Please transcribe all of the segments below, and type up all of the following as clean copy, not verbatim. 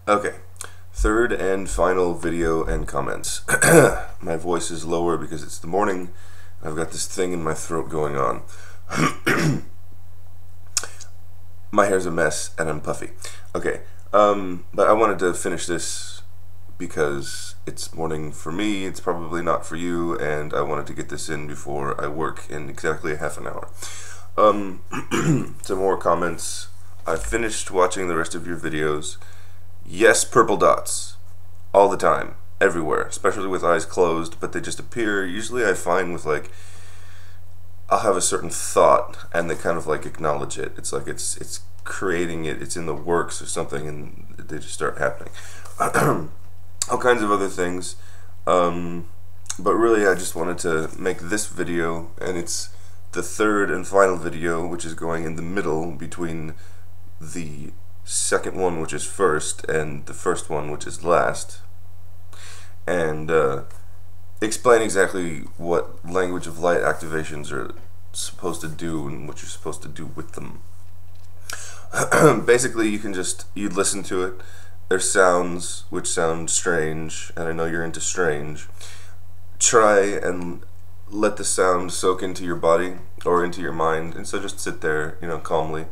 Okay, third and final video and comments. My voice is lower because it's the morning. I've got this thing in my throat going on. My hair's a mess and I'm puffy. Okay, but I wanted to finish this because it's morning for me, it's probably not for you, and I wanted to get this in before I work in exactly a half an hour. Some more comments. I've finished watching the rest of your videos. Yes, purple dots. All the time. Everywhere. Especially with eyes closed, but they just appear. Usually I find with I'll have a certain thought and they kind of acknowledge it. It's like it's creating it, it's in the works or something, and they just start happening. All kinds of other things. But really I just wanted to make this video, and it's the third and final video, which is going in the middle between the second one, which is first, and the first one, which is last, and explain exactly what language of light activations are supposed to do and what you're supposed to do with them. Basically, you listen to it. There's sounds which sound strange, and I know you're into strange. Try and let the sound soak into your body or into your mind, and so just sit there, calmly.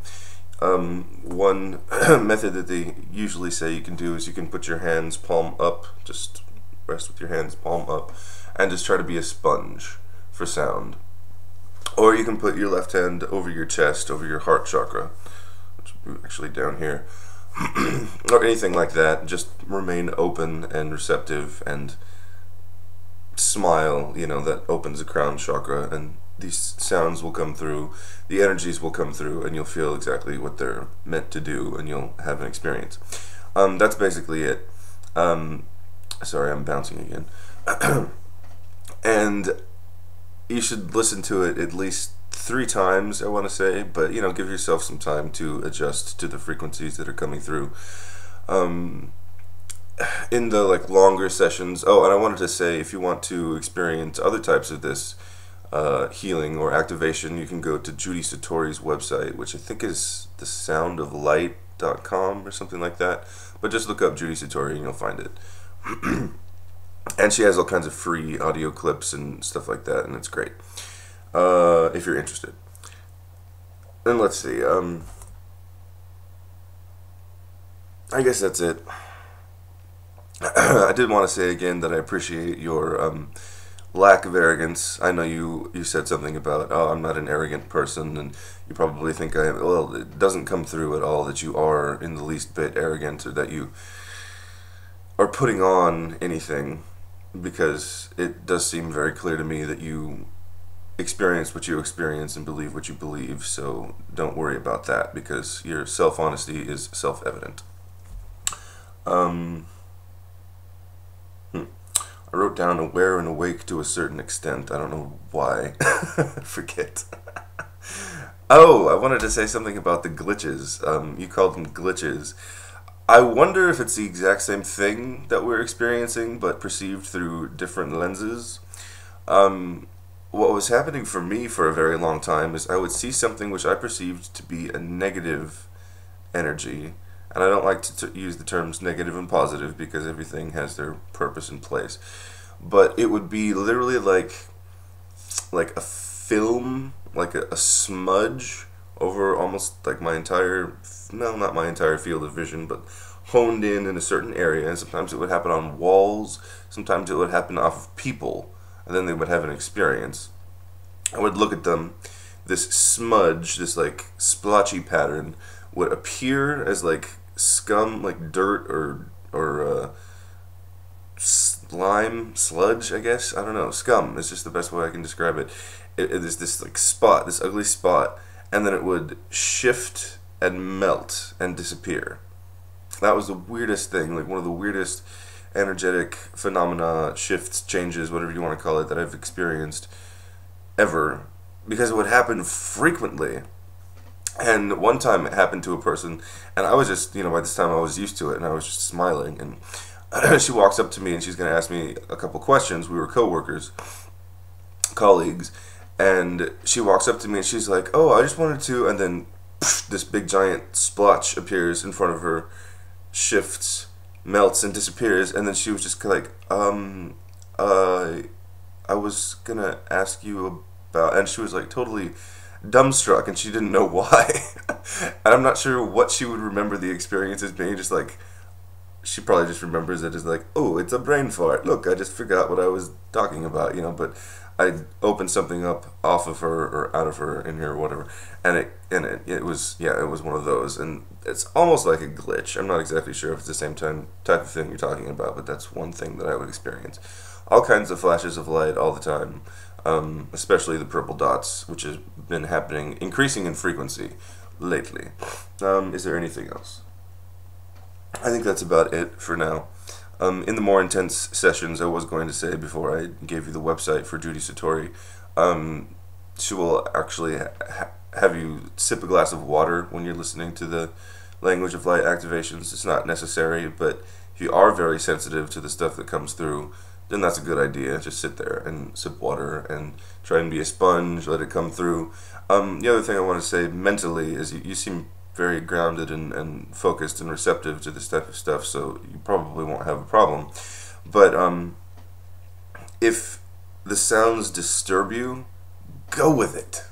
One method that they usually say you can do is you can put your hands palm up, just rest with your hands palm up, and just try to be a sponge for sound. Or you can put your left hand over your chest, over your heart chakra, which would be actually down here, or anything like that. Just remain open and receptive and smile, that opens the crown chakra, and these sounds will come through, the energies will come through, and you'll feel exactly what they're meant to do, and you'll have an experience. That's basically it. Sorry, I'm bouncing again. And you should listen to it at least 3 times, I want to say, but give yourself some time to adjust to the frequencies that are coming through. In the longer sessions, and I wanted to say, if you want to experience other types of this healing or activation, you can go to Judy Satori's website, which I think is thesoundoflight.com or something like that, but just look up Judy Satori and you'll find it. And she has all kinds of free audio clips and stuff like that, and it's great if you're interested. And let's see, I guess that's it. I did want to say again that I appreciate your lack of arrogance. I know you said something about, oh, I'm not an arrogant person, and you probably think I am. Well, it doesn't come through at all that you are in the least bit arrogant, or that you are putting on anything, because it does seem very clear to me that you experience what you experience and believe what you believe, so don't worry about that, because your self-honesty is self-evident. I wrote down aware and awake to a certain extent. I don't know why. Forget. Oh, I wanted to say something about the glitches. You called them glitches. I wonder if it's the exact same thing that we're experiencing, but perceived through different lenses. What was happening for me for a very long time is I would see something which I perceived to be a negative energy. And I don't like to use the terms negative and positive, because everything has their purpose and place. But it would be literally like a film, like a smudge over almost my entire, no, not my entire field of vision, but honed in a certain area. And sometimes it would happen on walls, sometimes it would happen off of people, and then they would have an experience. I would look at them, this smudge, this splotchy pattern would appear as scum, dirt or slime, sludge, I guess. I don't know. Scum is just the best way I can describe it. It is this spot, this ugly spot, and then it would shift and melt and disappear. That was the weirdest thing, one of the weirdest energetic phenomena, shifts, changes, whatever you want to call it, that I've experienced ever, because it would happen frequently. And one time it happened to a person, and I was just, by this time I was used to it, and I was just smiling, and she walks up to me, and she's going to ask me a couple questions. We were colleagues, and she walks up to me, and she's like, oh, I just wanted to, and then this big giant splotch appears in front of her, shifts, melts and disappears, and then she was just like, I was gonna ask you about, and she was like totally dumbstruck, and she didn't know why. And I'm not sure what she would remember the experience as being, just like, she probably just remembers it as like, oh, it's a brain fart. Look, I just forgot what I was talking about, But I opened something up off of her or out of her in here or whatever, and it was, yeah, it was one of those, and it's almost like a glitch. I'm not exactly sure if it's the same type of thing you're talking about, but that's one thing that I would experience. All kinds of flashes of light all the time, especially the purple dots, which has been happening, increasing in frequency lately. Is there anything else? I think that's about it for now. In the more intense sessions, I was going to say before I gave you the website for Judy Satori, she will actually have you sip a glass of water when you're listening to the language of light activations. It's not necessary, but if you are very sensitive to the stuff that comes through, then that's a good idea. Just sit there and sip water and try and be a sponge, let it come through. The other thing I want to say mentally is you seem very grounded and focused and receptive to this type of stuff, so you probably won't have a problem. But if the sounds disturb you, go with it.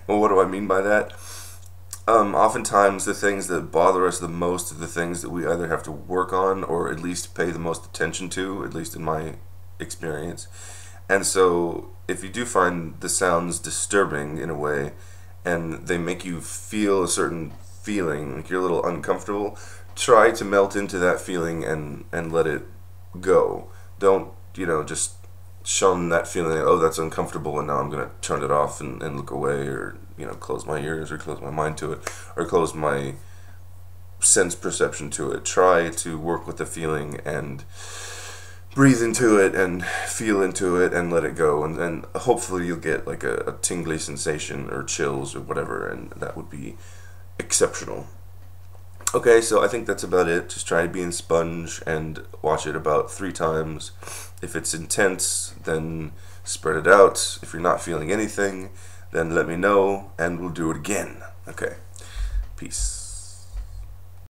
Well, what do I mean by that? Oftentimes the things that bother us the most are the things that we either have to work on or at least pay the most attention to, at least in my experience. And so if you do find the sounds disturbing in a way, and they make you feel a certain feeling, like you're a little uncomfortable, try to melt into that feeling and let it go. Don't, just shun that feeling, like, oh, that's uncomfortable, and now I'm going to turn it off and look away, or, close my ears, or close my mind to it, or close my sense perception to it. Try to work with the feeling and breathe into it and feel into it and let it go, and hopefully you'll get like a tingly sensation or chills or whatever, and that would be exceptional. Okay, so I think that's about it. Just try being sponge and watch it about 3 times. If it's intense, then spread it out. If you're not feeling anything, then let me know and we'll do it again. Okay, peace.